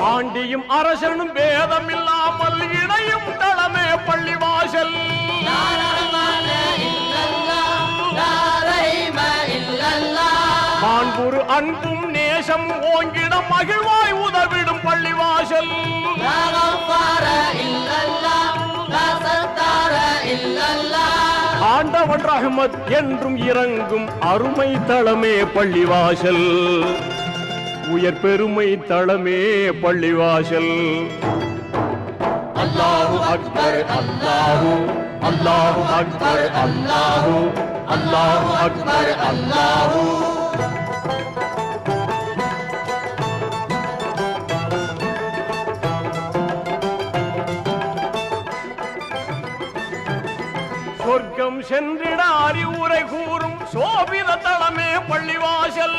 ஆண்டியும் அரசனும் பேதம் இல்லாமல் இணையும் தளமே பள்ளிவாசல். மாண்புறு அன்பும் நேசம் ஓங்கிட மகிழ்வாய் உதவிடும் பள்ளிவாசல். ஆண்டவன் ரஹ்மத் என்றும் இறங்கும் அருமை தளமே பள்ளிவாசல். உயர் பெருமை தளமே பள்ளிவாசல். அல்லாஹு அக்பர் அல்லாஹு அல்லாஹு அக்பர் அல்லாஹு அல்லாஹு அக்பர் அல்லாஹு. சொர்க்கம் சென்றிட அறிவுரை கூறும் சோபித தளமே பள்ளிவாசல்.